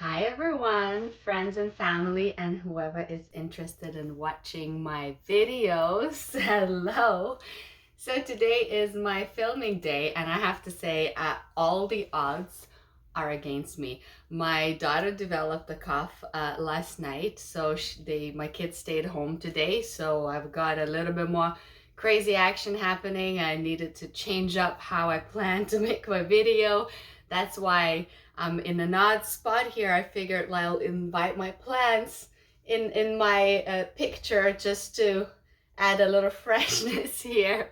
Hi everyone, friends and family, and whoever is interested in watching my videos. Hello. So today is my filming day, and I have to say all the odds are against me. My daughter developed a cough last night, so my kids stayed home today, so I've got a little bit more crazy action happening. I needed to change up how I plan to make my video. That's why I'm in an odd spot here. I figured I'll invite my plants in my picture just to add a little freshness here.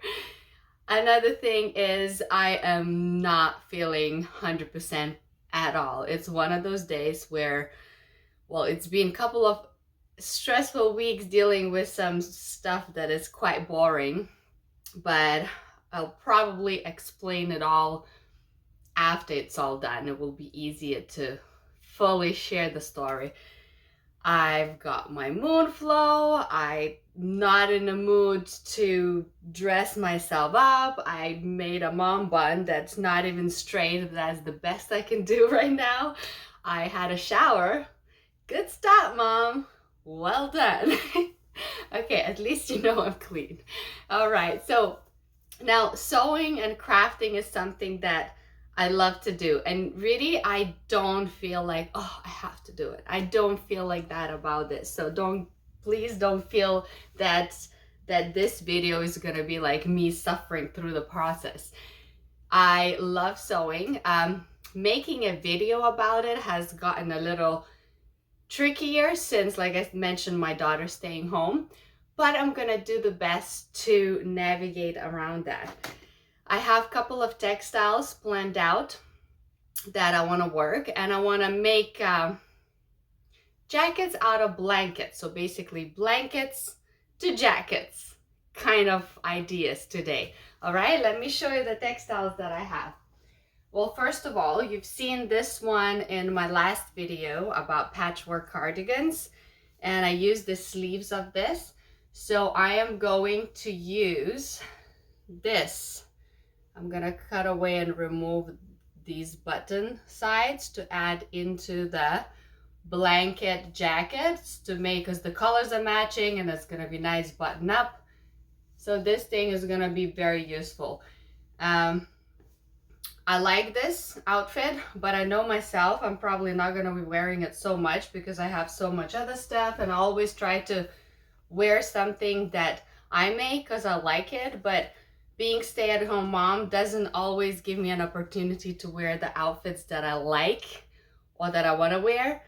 Another thing is I am not feeling 100% at all. It's one of those days where, well, it's been a couple of stressful weeks dealing with some stuff that is quite boring, but I'll probably explain it all after it's all done. It will be easier to fully share the story. I've got my moon flow. I'm not in the mood to dress myself up. I made a mom bun that's not even straight. That's the best I can do right now. I had a shower. Good start, Mom. Well done. Okay, at least you know I'm clean. All right, so now sewing and crafting is something that I love to do, and really I don't feel like, oh, I have to do it. I don't feel like that about this. So please don't feel that this video is gonna be like me suffering through the process. I love sewing. Making a video about it has gotten a little trickier since, like I mentioned, my daughter's staying home, but I'm gonna do the best to navigate around that. I have a couple of textiles planned out that I want to work, and I want to make jackets out of blankets. So basically blankets to jackets kind of ideas today. All right, let me show you the textiles that I have. Well, first of all, you've seen this one in my last video about patchwork cardigans, and I used the sleeves of this. So I am going to use this. I'm gonna cut away and remove these button sides to add into the blanket jackets to make, because the colors are matching and it's gonna be nice button up. So this thing is gonna be very useful. I like this outfit, but I know myself, I'm probably not gonna be wearing it so much because I have so much other stuff, and I always try to wear something that I make because I like it, but being stay-at-home mom doesn't always give me an opportunity to wear the outfits that I like or that I want to wear.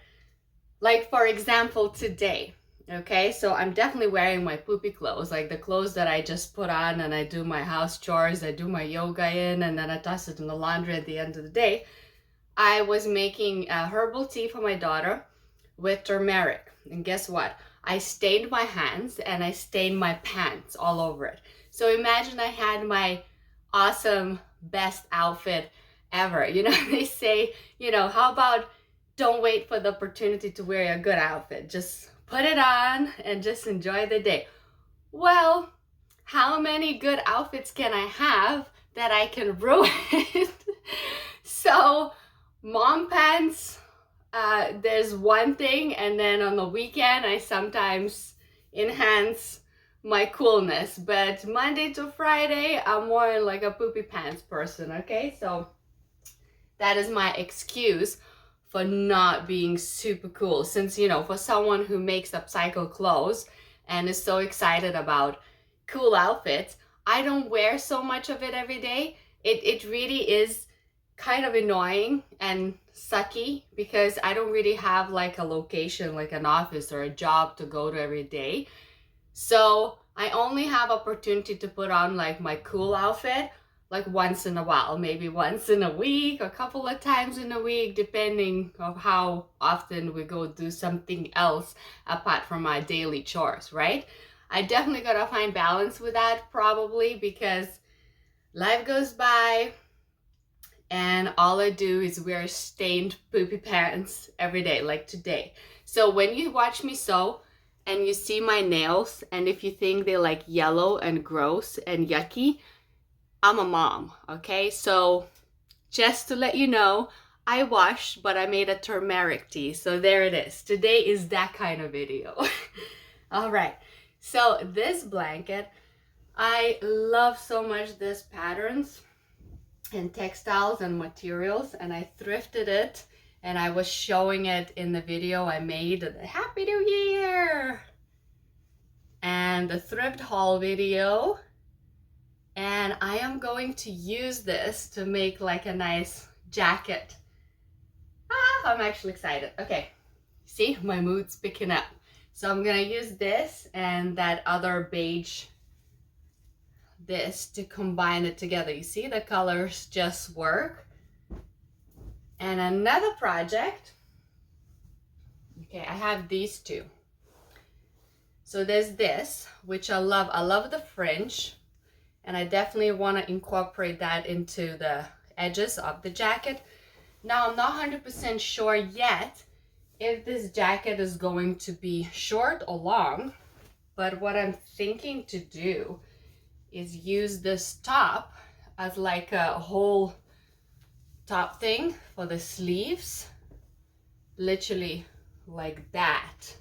Like, for example, today, okay? So I'm definitely wearing my poopy clothes, like the clothes that I just put on and I do my house chores, I do my yoga in, and then I toss it in the laundry at the end of the day. I was making a herbal tea for my daughter with turmeric. And guess what? I stained my hands and I stained my pants all over it. So imagine I had my awesome best outfit ever. You know, they say, you know, how about don't wait for the opportunity to wear a good outfit. Just put it on and just enjoy the day. Well, how many good outfits can I have that I can ruin? So mom pants, there's one thing, and then on the weekend I sometimes enhance my coolness, but Monday to Friday I'm more like a poopy pants person. Okay, so that is my excuse for not being super cool, since, you know, for someone who makes upcycle clothes and is so excited about cool outfits, I don't wear so much of it every day. It really is kind of annoying and sucky because I don't really have like a location, like an office or a job to go to every day. So I only have opportunity to put on like my cool outfit like once in a while, maybe once in a week, a couple of times in a week, depending on how often we go do something else apart from our daily chores, right? I definitely gotta find balance with that, probably, because life goes by and all I do is wear stained poopy pants every day, like today. So when you watch me sew and you see my nails, and if you think they're like yellow and gross and yucky, I'm a mom, okay? So just to let you know, I washed, but I made a turmeric tea. So there it is. Today is that kind of video. All right. So this blanket, I love so much this patterns and textiles and materials, and I thrifted it, and I was showing it in the video I made, Happy New Year, and the thrift haul video. And I am going to use this to make like a nice jacket. I'm actually excited. Okay, see, my mood's picking up. So I'm gonna use this and that other beige, this, to combine it together. You see, the colors just work. And another project, okay, I have these two. So there's this, which I love. I love the fringe, and I definitely want to incorporate that into the edges of the jacket. Now, I'm not 100% sure yet if this jacket is going to be short or long, but what I'm thinking to do is use this top as like a whole top thing for the sleeves, literally like that,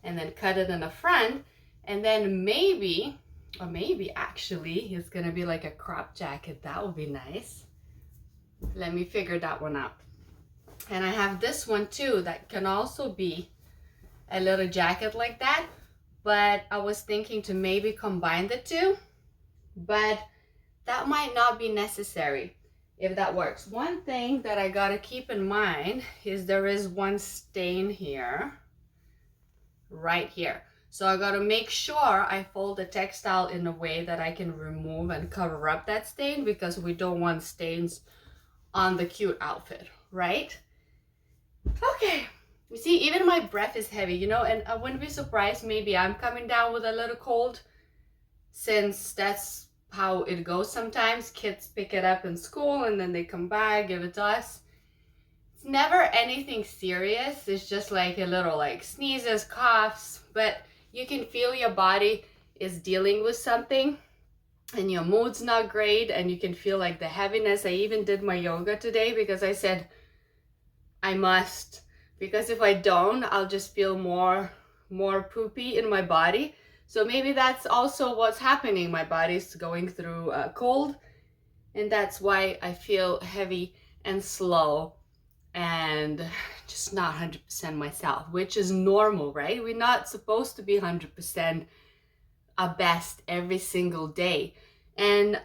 and then cut it in the front, and then maybe, or maybe actually it's gonna be like a crop jacket. That would be nice. Let me figure that one out. And I have this one too that can also be a little jacket like that, but I was thinking to maybe combine the two, but that might not be necessary if that works. One thing that I gotta keep in mind is there is one stain here, right here. So I gotta make sure I fold the textile in a way that I can remove and cover up that stain, because we don't want stains on the cute outfit, right? Okay, you see, even my breath is heavy, you know, and I wouldn't be surprised, maybe I'm coming down with a little cold, since that's how it goes sometimes. Kids pick it up in school and then they come back, give it to us. It's never anything serious. It's just like a little like sneezes, coughs, but you can feel your body is dealing with something and your mood's not great, and you can feel like the heaviness. I even did my yoga today because I said I must, because if I don't, I'll just feel more poopy in my body. So maybe that's also what's happening. My body's going through a cold, and that's why I feel heavy and slow and just not 100% myself, which is normal, right? We're not supposed to be 100% our best every single day. And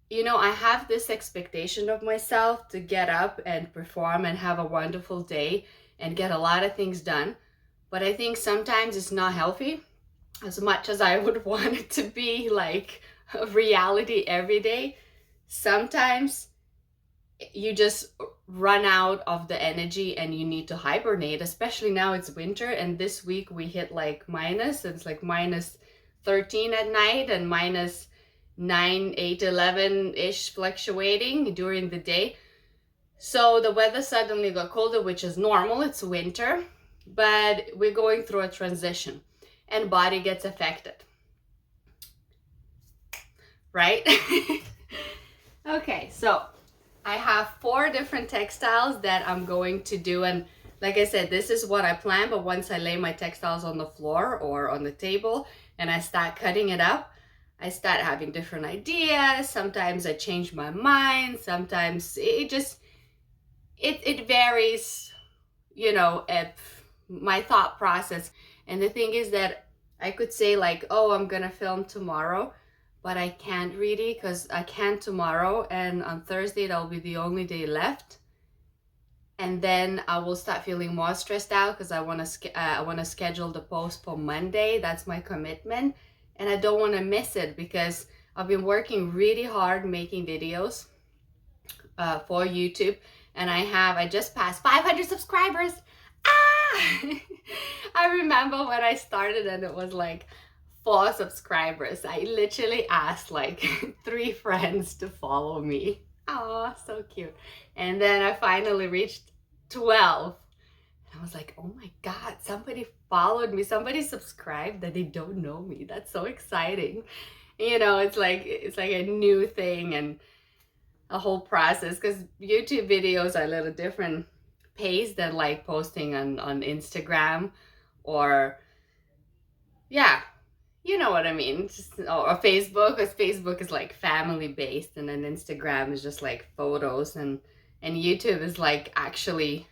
you know, I have this expectation of myself to get up and perform and have a wonderful day and get a lot of things done. But I think sometimes it's not healthy. As much as I would want it to be like a reality every day, sometimes you just run out of the energy and you need to hibernate, especially now it's winter, and this week we hit like minus. It's like minus 13 at night and minus 9, 8, 11-ish fluctuating during the day. So the weather suddenly got colder, which is normal. It's winter, but we're going through a transition and body gets affected, right? Okay, so I have 4 different textiles that I'm going to do, and like I said, this is what I plan, but once I lay my textiles on the floor or on the table and I start cutting it up, I start having different ideas. Sometimes I change my mind, sometimes it varies, you know, my thought process. And the thing is that I could say like, oh, I'm gonna film tomorrow, but I can't really, because I can't tomorrow, and on Thursday that'll be the only day left, and then I will start feeling more stressed out because I want to schedule the post for Monday. That's my commitment, and I don't want to miss it because I've been working really hard making videos for YouTube, and I just passed 500 subscribers. I remember when I started and it was like 4 subscribers. I literally asked like 3 friends to follow me. Oh, so cute. And then I finally reached 12. I was like, oh my God, somebody followed me. Somebody subscribed that they don't know me. That's so exciting. You know, it's like a new thing. And a whole process, because YouTube videos are a little different pace than like posting on Instagram or yeah, you know what I mean. Just, or Facebook, because Facebook is like family based, and then Instagram is just like photos, and YouTube is like actually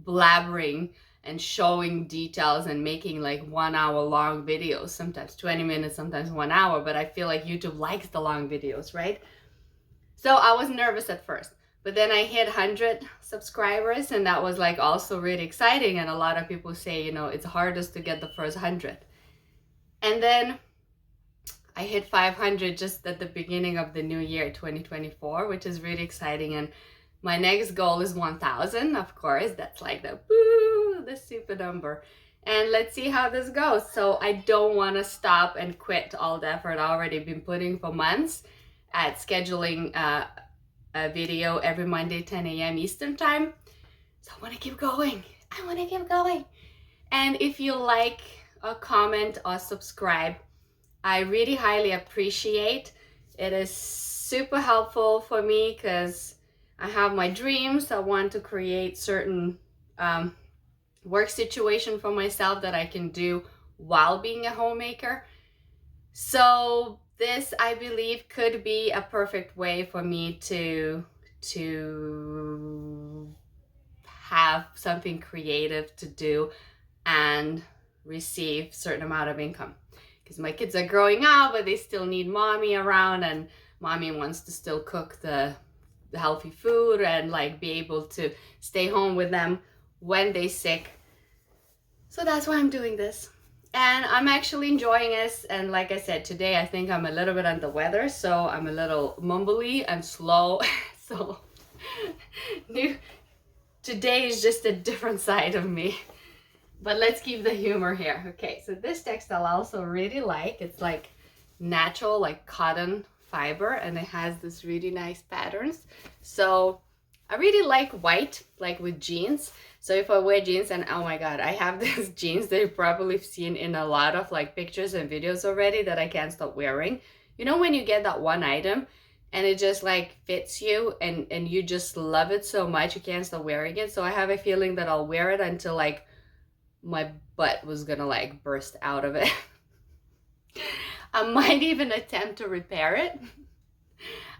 blabbering and showing details and making like 1 hour long videos, sometimes 20 minutes, sometimes 1 hour. But I feel like YouTube likes the long videos, right? So I was nervous at first, but then I hit 100 subscribers, and that was like also really exciting. And a lot of people say, you know, it's hardest to get the first 100. And then I hit 500 just at the beginning of the new year, 2024, which is really exciting. And my next goal is 1,000, of course. That's like the woo, the super number. And let's see how this goes. So I don't want to stop and quit all the effort I've already been putting for months at scheduling a video every Monday, 10 a.m. Eastern time. So I want to keep going. I want to keep going. And if you like a comment or subscribe, I really highly appreciate. It is super helpful for me because I have my dreams. I want to create certain work situation for myself that I can do while being a homemaker. So this, I believe, could be a perfect way for me to have something creative to do and receive certain amount of income. Because my kids are growing up, but they still need mommy around, and mommy wants to still cook the healthy food and like be able to stay home with them when they're sick. So that's why I'm doing this. And I'm actually enjoying this. And like I said, today I think I'm a little bit under the weather, so I'm a little mumbly and slow. So today is just a different side of me. But let's keep the humor here. Okay, so this textile I also really like. It's like natural, like cotton fiber, and it has this really nice patterns. So I really like white, like with jeans. So if I wear jeans, and oh my god, I have these jeans that you've probably seen in a lot of like pictures and videos already that I can't stop wearing. You know when you get that one item and it just like fits you and you just love it so much you can't stop wearing it. So I have a feeling that I'll wear it until like my butt was gonna like burst out of it. I might even attempt to repair it.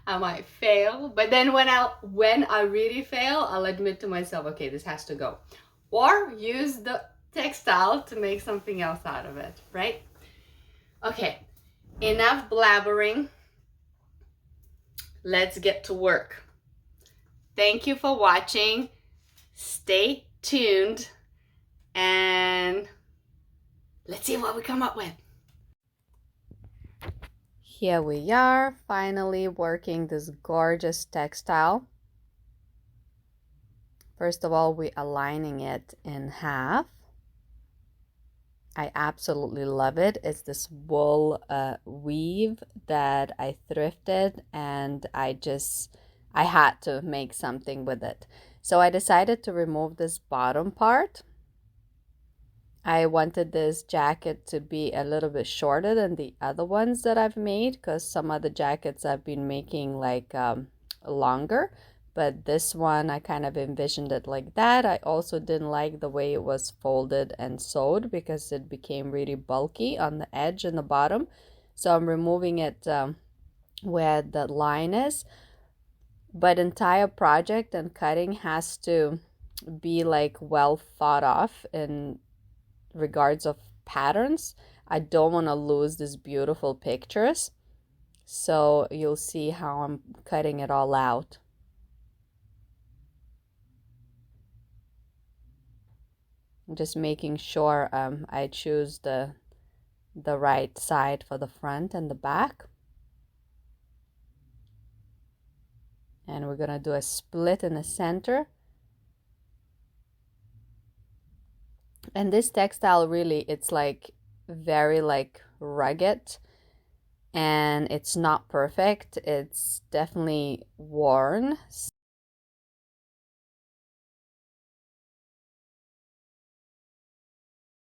I might fail, but then when I really fail, I'll admit to myself, okay, this has to go. Or use the textile to make something else out of it, right? Okay, enough blabbering. Let's get to work. Thank you for watching. Stay tuned. And let's see what we come up with. Here we are, finally working this gorgeous textile. First of all, we're aligning it in half. I absolutely love it. It's this wool weave that I thrifted, and I had to make something with it. So I decided to remove this bottom part. I wanted this jacket to be a little bit shorter than the other ones that I've made, because some of the jackets I've been making like longer, but this one I kind of envisioned it like that. I also didn't like the way it was folded and sewed because it became really bulky on the edge and the bottom. So I'm removing it where the line is. But entire project and cutting has to be like well thought of in regards of patterns. I don't want to lose these beautiful pictures, so you'll see how I'm cutting it all out. I'm just making sure I choose the right side for the front and the back. And we're gonna do a split in the center. And this textile really, it's like very like rugged, and it's not perfect. It's definitely worn.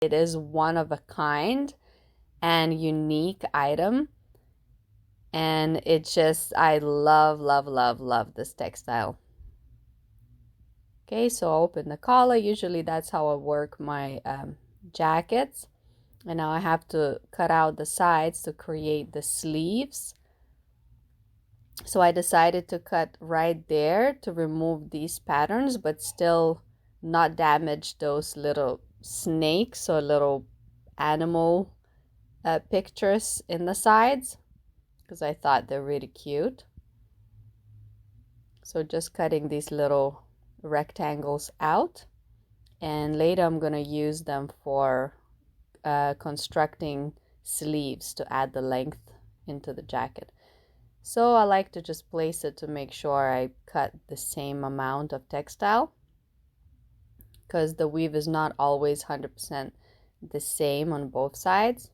It is one of a kind and unique item. And it just, I love, love, love, love this textile. Okay, so I open the collar. Usually that's how I work my jackets. And now I have to cut out the sides to create the sleeves. So I decided to cut right there to remove these patterns, but still not damage those little snakes or little animal pictures in the sides, because I thought they're really cute. So just cutting these little rectangles out, and later I'm going to use them for constructing sleeves to add the length into the jacket. So I like to just place it to make sure I cut the same amount of textile, because the weave is not always 100% the same on both sides.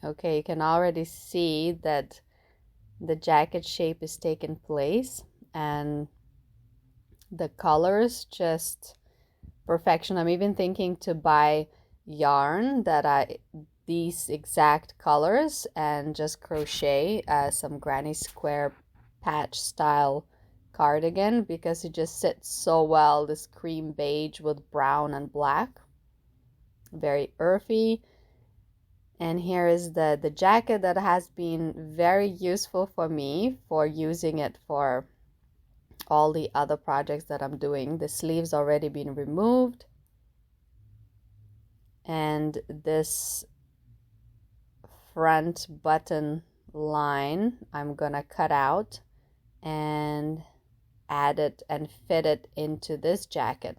Okay, you can already see that the jacket shape is taking place, and the colors just perfection. I'm even thinking to buy yarn that these exact colors and just crochet some granny square patch style cardigan, because it just sits so well, this cream beige with brown and black, very earthy. And here is the jacket that has been very useful for me for using it for all the other projects that I'm doing. The sleeves already been removed, and this front button line I'm gonna cut out and add it and fit it into this jacket.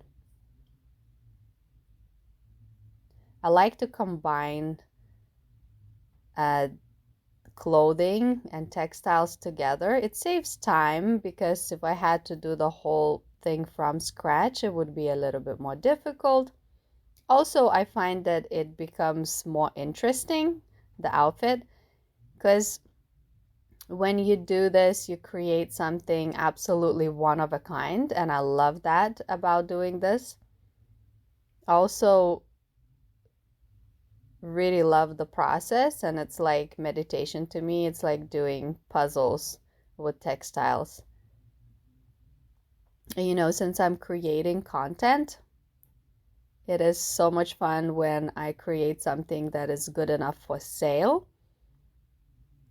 I like to combine clothing and textiles together. It saves time, because if I had to do the whole thing from scratch, it would be a little bit more difficult. Also, I find that it becomes more interesting, the outfit, because when you do this, you create something absolutely one of a kind, and I love that about doing this. Also, really love the process, and it's like meditation to me. It's like doing puzzles with textiles. You know, since I'm creating content, it is so much fun when I create something that is good enough for sale,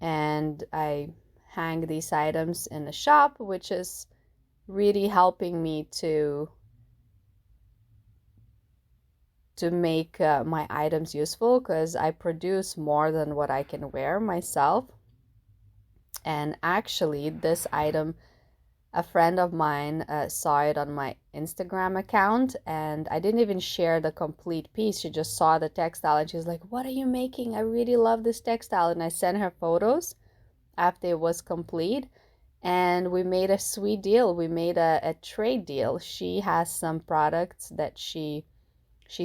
and I hang these items in the shop, which is really helping me to make my items useful, because I produce more than what I can wear myself. And actually, this item, a friend of mine saw it on my Instagram account, and I didn't even share the complete piece. She just saw the textile and she's like, "What are you making? I really love this textile." And I sent her photos after it was complete, and we made a sweet deal. We made a trade deal. She has some products that she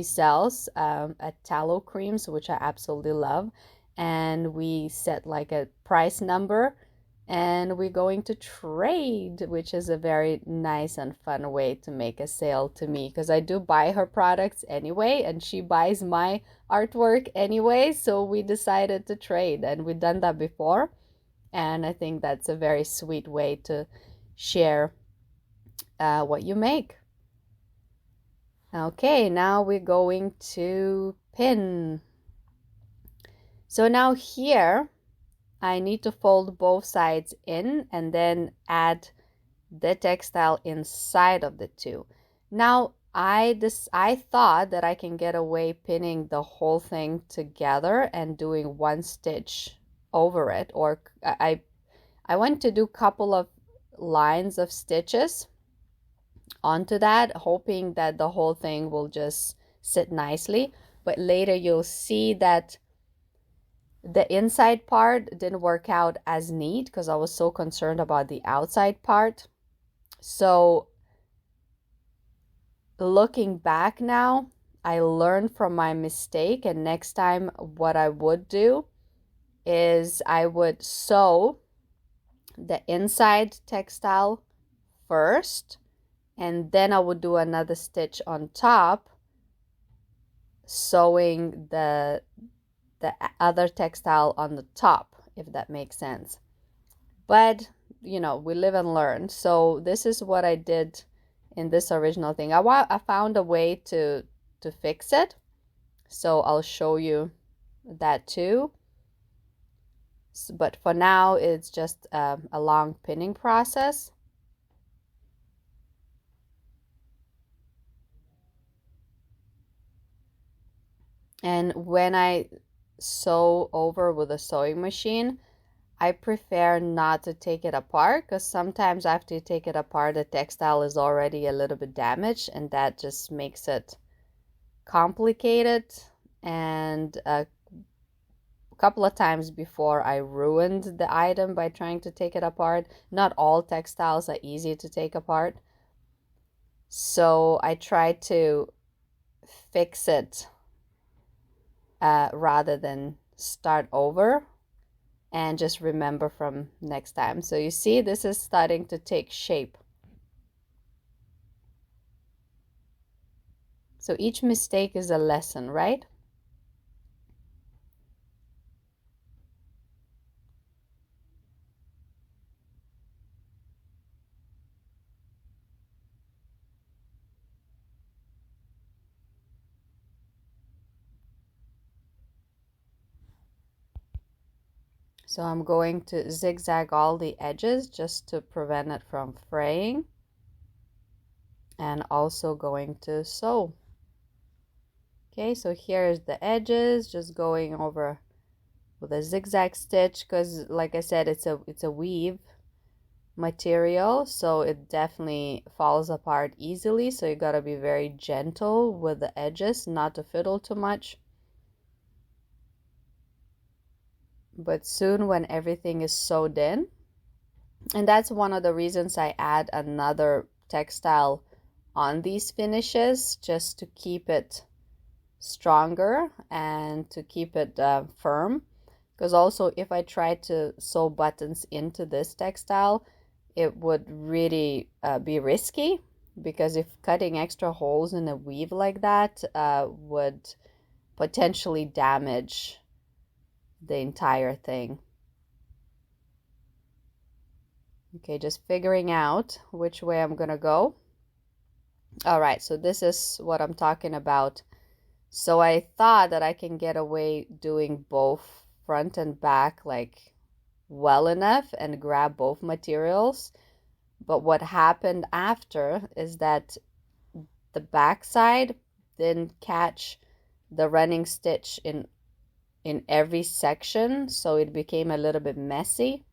sells tallow creams, which I absolutely love, and we set like a price number, and we're going to trade, which is a very nice and fun way to make a sale to me, because I do buy her products anyway, and she buys my artwork anyway. So we decided to trade, and we've done that before, and I think that's a very sweet way to share what you make. Okay, now we're going to pin. So now here I need to fold both sides in and then add the textile inside of the two. Now I thought that I can get away pinning the whole thing together and doing one stitch over it, or I went to do a couple of lines of stitches onto that, hoping that the whole thing will just sit nicely. But later you'll see that the inside part didn't work out as neat, because I was so concerned about the outside part. So looking back now, I learned from my mistake, and next time what I would do is I would sew the inside textile first, and then I would do another stitch on top, sewing the other textile on the top, if that makes sense. But you know, we live and learn. So this is what I did in this original thing. I found a way to fix it, so I'll show you that too. But for now, it's just a long pinning process. And when I sew over with a sewing machine, I prefer not to take it apart, because sometimes after you take it apart, the textile is already a little bit damaged, and that just makes it complicated. And a couple of times before, I ruined the item by trying to take it apart. Not all textiles are easy to take apart, so I try to fix it rather than start over, and just remember from next time. So you see, this is starting to take shape. So each mistake is a lesson, right? So I'm going to zigzag all the edges just to prevent it from fraying, and also going to sew. Okay, so here's the edges, just going over with a zigzag stitch, because like I said, it's a weave material, so it definitely falls apart easily. So you gotta be very gentle with the edges, not to fiddle too much. But soon, when everything is sewed in, and that's one of the reasons I add another textile on these finishes, just to keep it stronger and to keep it firm. Because also, if I try to sew buttons into this textile, it would really be risky, because if cutting extra holes in a weave like that would potentially damage the entire thing. Okay, just figuring out which way I'm gonna go. All right, so this is what I'm talking about. So I thought that I can get away doing both front and back like well enough and grab both materials. But what happened after is that the back side didn't catch the running stitch in every section, so it became a little bit messy.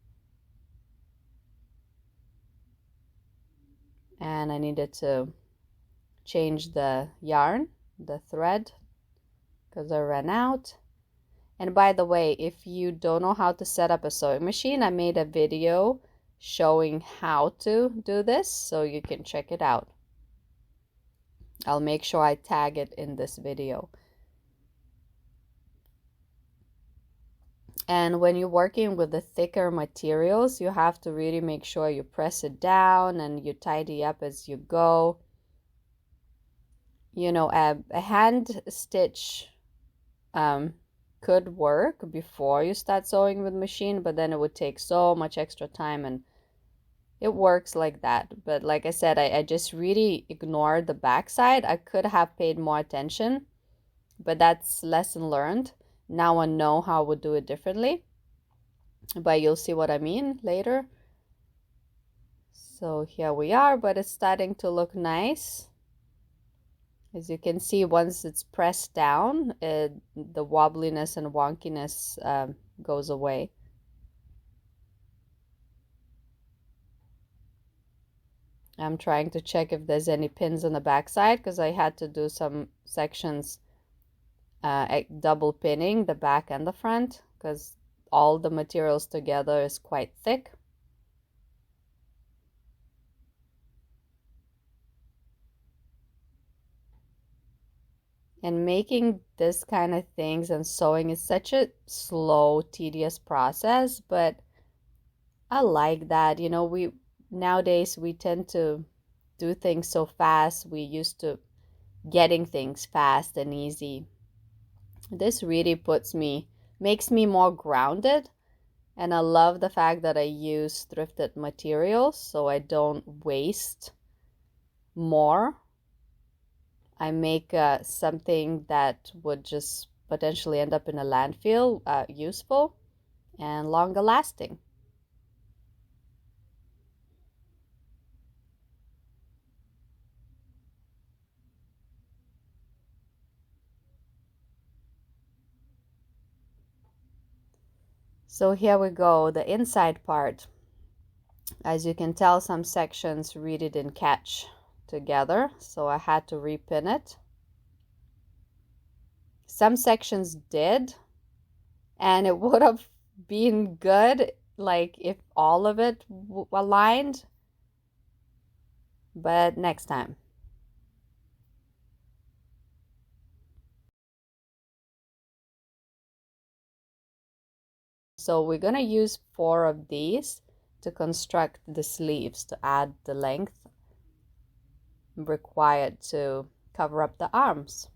And I needed to change the yarn, the thread, because I ran out. And by the way, if you don't know how to set up a sewing machine, I made a video showing how to do this, so you can check it out. I'll make sure I tag it in this video. And when you're working with the thicker materials, you have to really make sure you press it down and you tidy up as you go. You know, a hand stitch could work before you start sewing with machine, but then it would take so much extra time, and it works like that. But like I said, I just really ignored the backside. I could have paid more attention, but that's lesson learned. Now I know how I would do it differently, but you'll see what I mean later. So here we are, but it's starting to look nice. As you can see, once it's pressed down, the wobbliness and wonkiness goes away. I'm trying to check if there's any pins on the back side, because I had to do some sections double pinning the back and the front, because all the materials together is quite thick. And making this kind of things and sewing is such a slow, tedious process, but I like that. You know, we nowadays we tend to do things so fast. We used to getting things fast and easy. This really makes me more grounded, and I love the fact that I use thrifted materials so I don't waste more. I make something that would just potentially end up in a landfill useful and longer lasting. So here we go, the inside part. As you can tell, some sections really didn't catch together, so I had to repin it. Some sections did, and it would have been good like if all of it aligned, but next time. So we're gonna use 4 of these to construct the sleeves to add the length required to cover up the arms.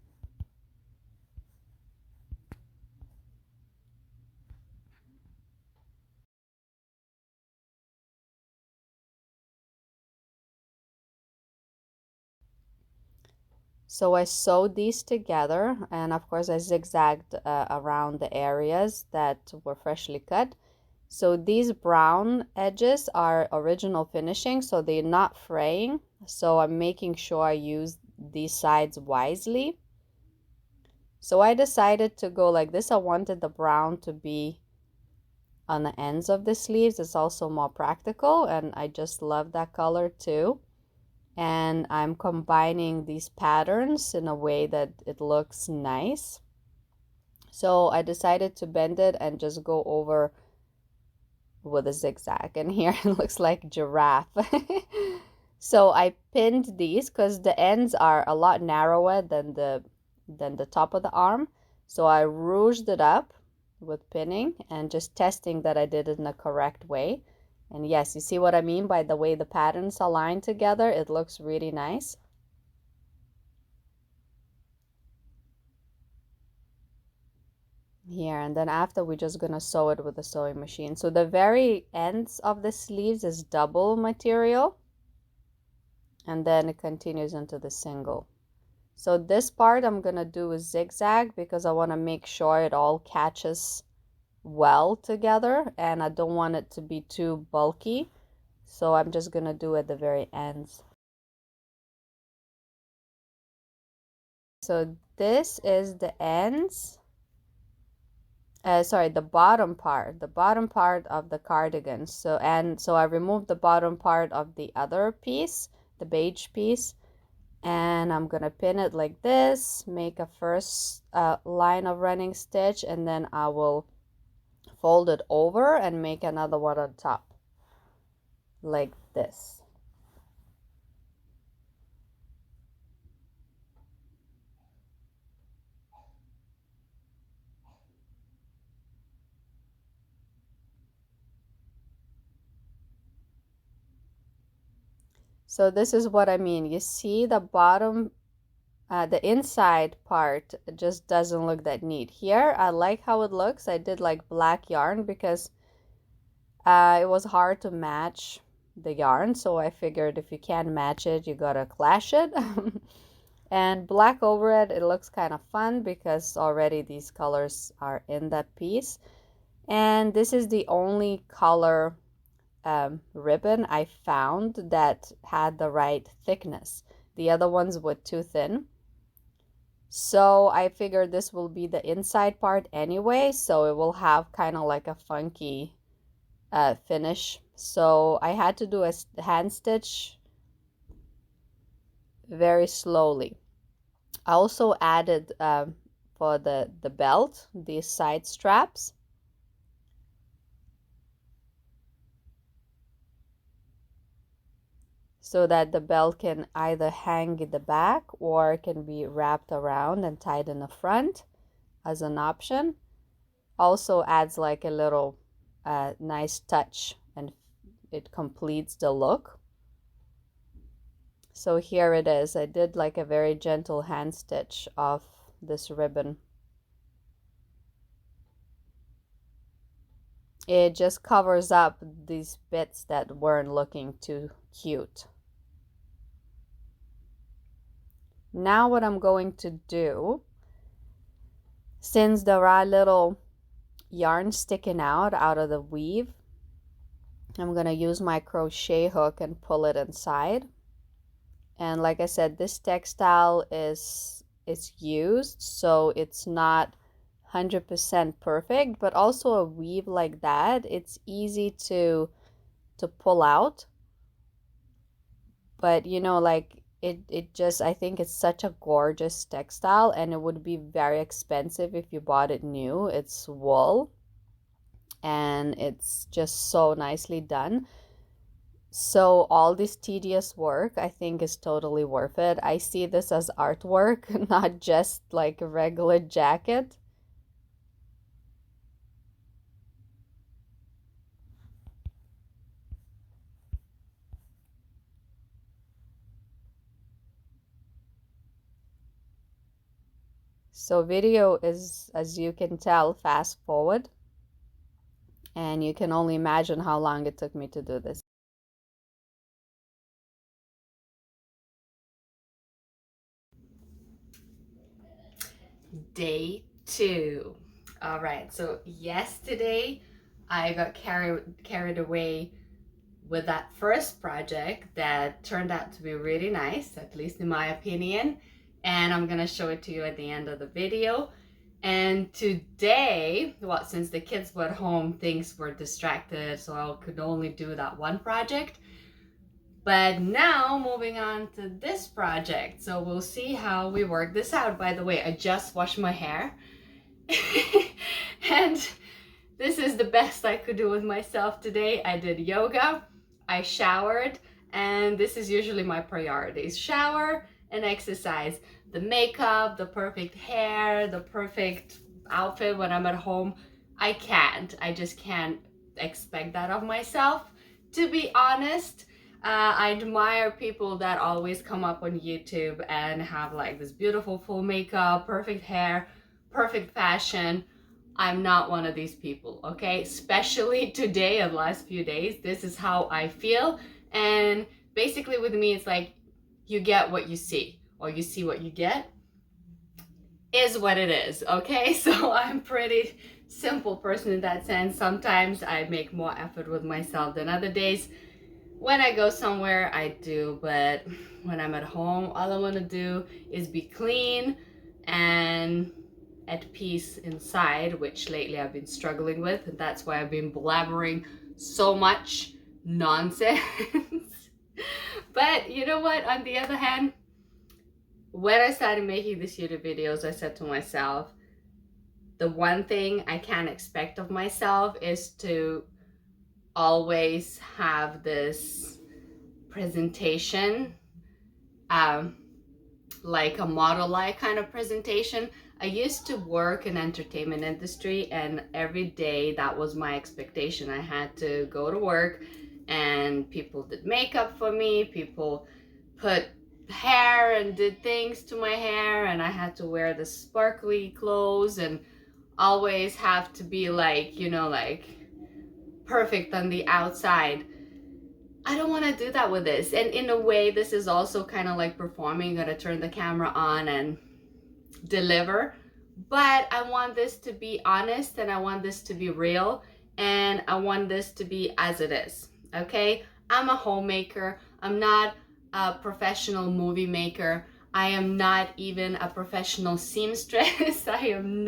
So I sewed these together, and of course I zigzagged around the areas that were freshly cut. So these brown edges are original finishing, so they're not fraying. So I'm making sure I use these sides wisely. So I decided to go like this. I wanted the brown to be on the ends of the sleeves. It's also more practical, and I just love that color too. And I'm combining these patterns in a way that it looks nice. So I decided to bend it and just go over with a zigzag, and here it looks like giraffe. So I pinned these because the ends are a lot narrower than the top of the arm. So I rouged it up with pinning and just testing that I did it in the correct way. And yes, you see what I mean by the way the patterns align together? It looks really nice. Here, and then after we're just gonna sew it with a sewing machine. So the very ends of the sleeves is double material, and then it continues into the single. So this part I'm gonna do a zigzag because I want to make sure it all catches well together, and I don't want it to be too bulky, so I'm just gonna do at the very ends. So this is the ends, sorry, the bottom part of the cardigan. So I removed the bottom part of the other piece, the beige piece, and I'm gonna pin it like this, make a first line of running stitch, and then I will fold it over and make another one on top like this. So this is what I mean. You see the bottom, the inside part just doesn't look that neat. Here I like how it looks. I did like black yarn because it was hard to match the yarn, so I figured if you can't match it, you gotta clash it. And black over it, it looks kind of fun because already these colors are in that piece. And this is the only color ribbon I found that had the right thickness. The other ones were too thin. So I figured this will be the inside part anyway, so it will have kind of like a funky finish. So I had to do a hand stitch very slowly. I also added for the belt these side straps. so that the belt can either hang in the back or can be wrapped around and tied in the front as an option. Also adds like a little nice touch, and it completes the look. So here it is. I did like a very gentle hand stitch of this ribbon. It just covers up these bits that weren't looking too cute. Now what I'm going to do, since there are little yarn sticking out of the weave, I'm going to use my crochet hook and pull it inside. And like I said, this textile is used, so it's not 100% perfect, but also a weave like that, it's easy to pull out. But you know, like it just, I think it's such a gorgeous textile, and it would be very expensive if you bought it new. It's wool, and it's just so nicely done. So all this tedious work, I think, is totally worth it. I see this as artwork, not just like a regular jacket. So video is, as you can tell, fast forward, and you can only imagine how long it took me to do this. Day 2. All right, so yesterday I got carried away with that first project that turned out to be really nice, at least in my opinion, and I'm gonna show it to you at the end of the video. And today, well, since the kids were home, things were distracted, so I could only do that one project. But now moving on to this project, so we'll see how we work this out. By the way, I just washed my hair and this is the best I could do with myself today. I did yoga, I showered, and this is usually my priorities: shower and exercise. The makeup, the perfect hair, the perfect outfit when I'm at home, I just can't expect that of myself, to be honest. I admire people that always come up on YouTube and have like this beautiful full makeup, perfect hair, perfect fashion. I'm not one of these people, okay? Especially today and last few days, this is how I feel. And basically with me, it's like you get what you see, or you see what you get, is what it is, okay? So I'm pretty simple person in that sense. Sometimes I make more effort with myself than other days. When I go somewhere, I do, but when I'm at home, all I want to do is be clean and at peace inside, which lately I've been struggling with, and that's why I've been blabbering so much nonsense. But you know what, on the other hand, when I started making these YouTube videos, I said to myself, the one thing I can't expect of myself is to always have this presentation, like a model-like kind of presentation. I used to work in entertainment industry, and every day that was my expectation. I had to go to work and people did makeup for me, people put hair and did things to my hair, and I had to wear the sparkly clothes and always have to be like, you know, like perfect on the outside. I don't want to do that with this. And in a way, this is also kind of like performing. You're gonna turn the camera on and deliver, but I want this to be honest, and I want this to be real, and I want this to be as it is, okay? I'm a homemaker. I'm not a professional movie maker. I am not even a professional seamstress. I am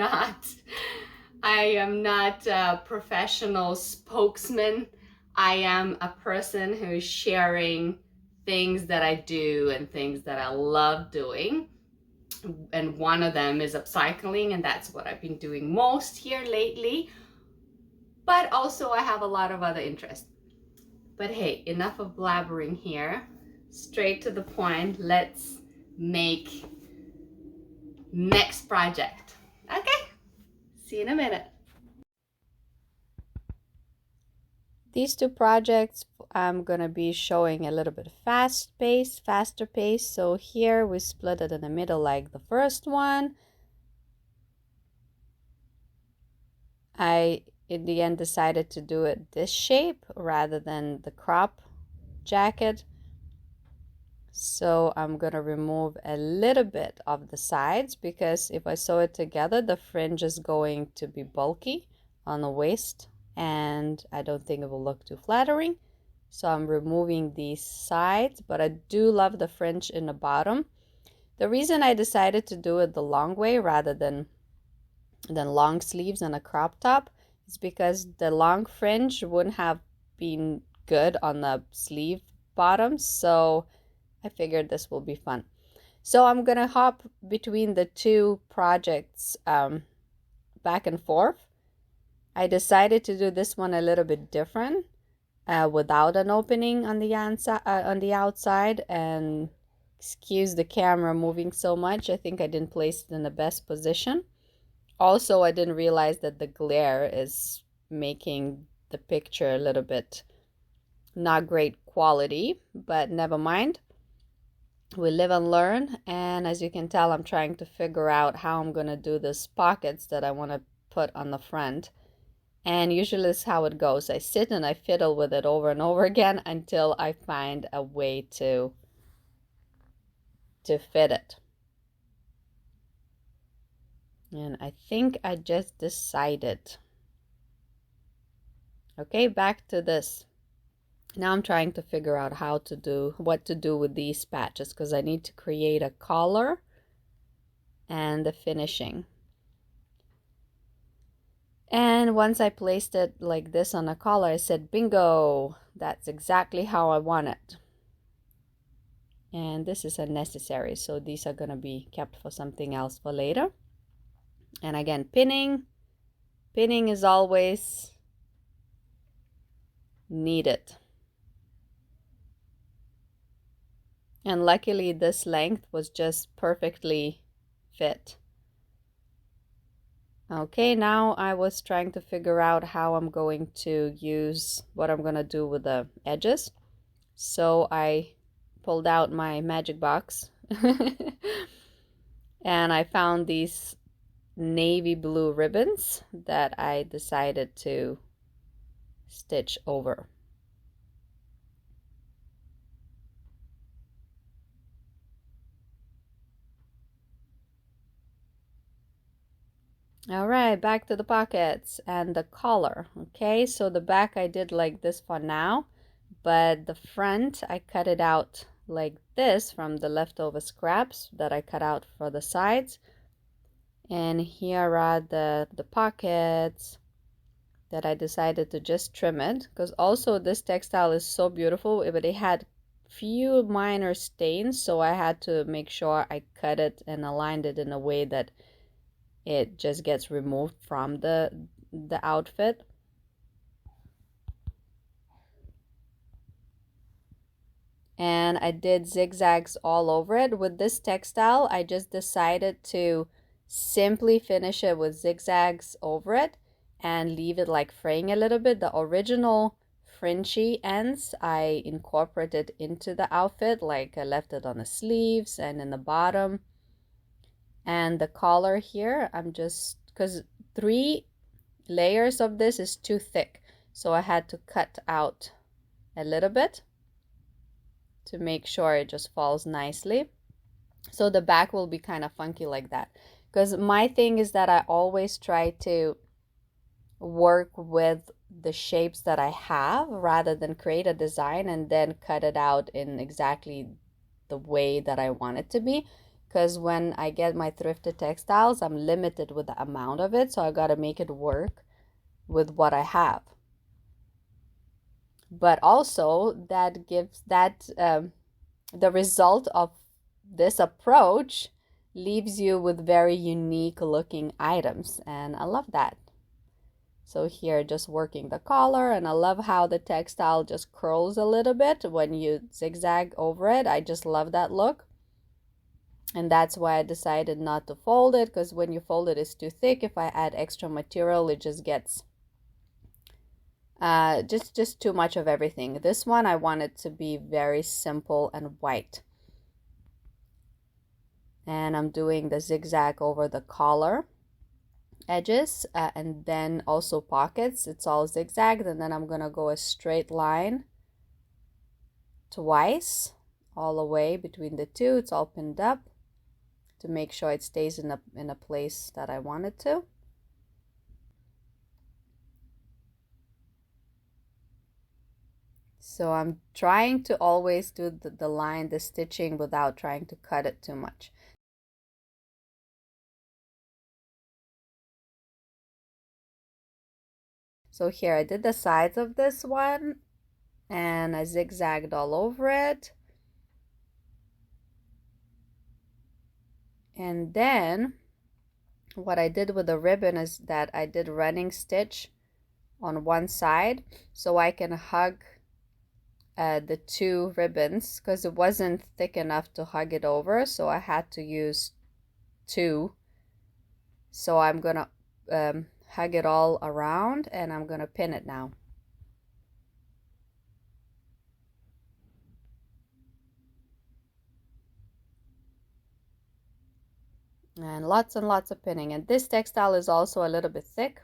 not a professional spokesman. I am a person who is sharing things that I do and things that I love doing. And one of them is upcycling, and that's what I've been doing most here lately. But also I have a lot of other interests. But hey, enough of blabbering here. straight to the point. Let's make next project. Okay, see you in a minute. These two projects I'm gonna be showing a little bit faster pace. So here we split it in the middle like the first one. I in the end decided to do it this shape rather than the crop jacket. So I'm gonna remove a little bit of the sides, because if I sew it together, the fringe is going to be bulky on the waist and I don't think it will look too flattering. So I'm removing these sides, but I do love the fringe in the bottom. The reason I decided to do it the long way rather than long sleeves and a crop top is because the long fringe wouldn't have been good on the sleeve bottoms. So I figured this will be fun. So I'm gonna hop between the two projects back and forth. I decided to do this one a little bit different, without an opening on the outside. And excuse the camera moving so much. I think I didn't place it in the best position. Also, I didn't realize that the glare is making the picture a little bit not great quality, but never mind. We live and learn. And as you can tell, I'm trying to figure out how I'm gonna do these pockets that I want to put on the front. And usually this is how it goes. I sit and I fiddle with it over and over again until I find a way to fit it. And I think I just decided. Okay, back to this. Now I'm trying to figure out what to do with these patches, because I need to create a collar and the finishing. And once I placed it like this on a collar, I said, bingo, that's exactly how I want it. And this is unnecessary, so these are going to be kept for something else for later. And again, pinning is always needed. And luckily this length was just perfectly fit. Okay, now I was trying to figure out how I'm going to use what I'm going to do with the edges. So I pulled out my magic box and I found these navy blue ribbons that I decided to stitch over. All right, back to the pockets and the collar. Okay, so the back I did like this for now, but the front I cut it out like this from the leftover scraps that I cut out for the sides. And here are the pockets that I decided to just trim it, because also this textile is so beautiful, but it had few minor stains, so I had to make sure I cut it and aligned it in a way that it just gets removed from the outfit. And I did zigzags all over it. With this textile, I just decided to simply finish it with zigzags over it and leave it like fraying a little bit. The original fringy ends I incorporated into the outfit, like I left it on the sleeves and in the bottom. And the collar here, I'm just, because 3 layers of this is too thick, so I had to cut out a little bit to make sure it just falls nicely. So the back will be kind of funky like that, because my thing is that I always try to work with the shapes that I have rather than create a design and then cut it out in exactly the way that I want it to be. Because when I get my thrifted textiles, I'm limited with the amount of it, so I got to make it work with what I have. But also that gives the result of this approach leaves you with very unique looking items, and I love that. So here, just working the collar, and I love how the textile just curls a little bit when you zigzag over it. I just love that look. And that's why I decided not to fold it, because when you fold it, it's too thick. If I add extra material, it just gets just too much of everything. This one, I want it to be very simple and white. And I'm doing the zigzag over the collar edges, and then also pockets. It's all zigzagged, and then I'm gonna go a straight line twice all the way between the two. It's all pinned up to make sure it stays in a place that I want it to. So I'm trying to always do the stitching without trying to cut it too much. So here I did the sides of this one, and I zigzagged all over it. And then what I did with the ribbon is that I did running stitch on one side so I can hug the two ribbons, because it wasn't thick enough to hug it over, so I had to use two. So I'm gonna hug it all around, and I'm gonna pin it now. And lots of pinning. And this textile is also a little bit thick.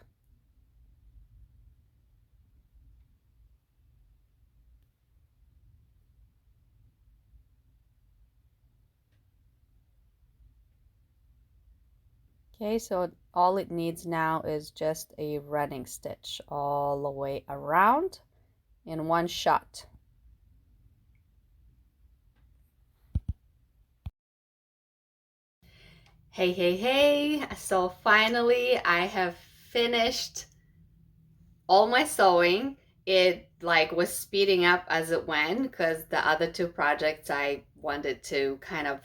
Okay, so all it needs now is just a running stitch all the way around in one shot. Hey, so finally I have finished all my sewing. It was speeding up as it went, because the other two projects I wanted to kind of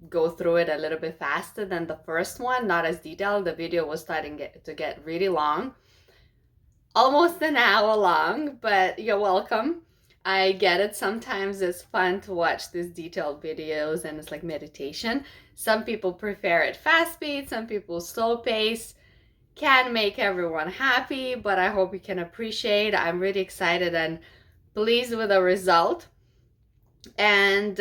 go through it a little bit faster than the first one, not as detailed. The video was starting to get really long, almost an hour long, but you're welcome. I get it. Sometimes it's fun to watch these detailed videos, and it's like meditation. Some people prefer it fast speed, some people slow pace. Can't make everyone happy, but I hope you can appreciate. I'm really excited and pleased with the result. And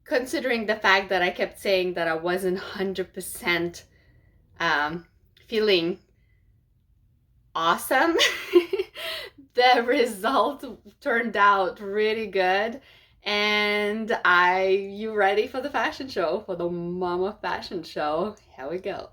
considering the fact that I kept saying that I wasn't 100% feeling awesome, the result turned out really good. And you ready for the fashion show, for the Mama fashion show? Here we go.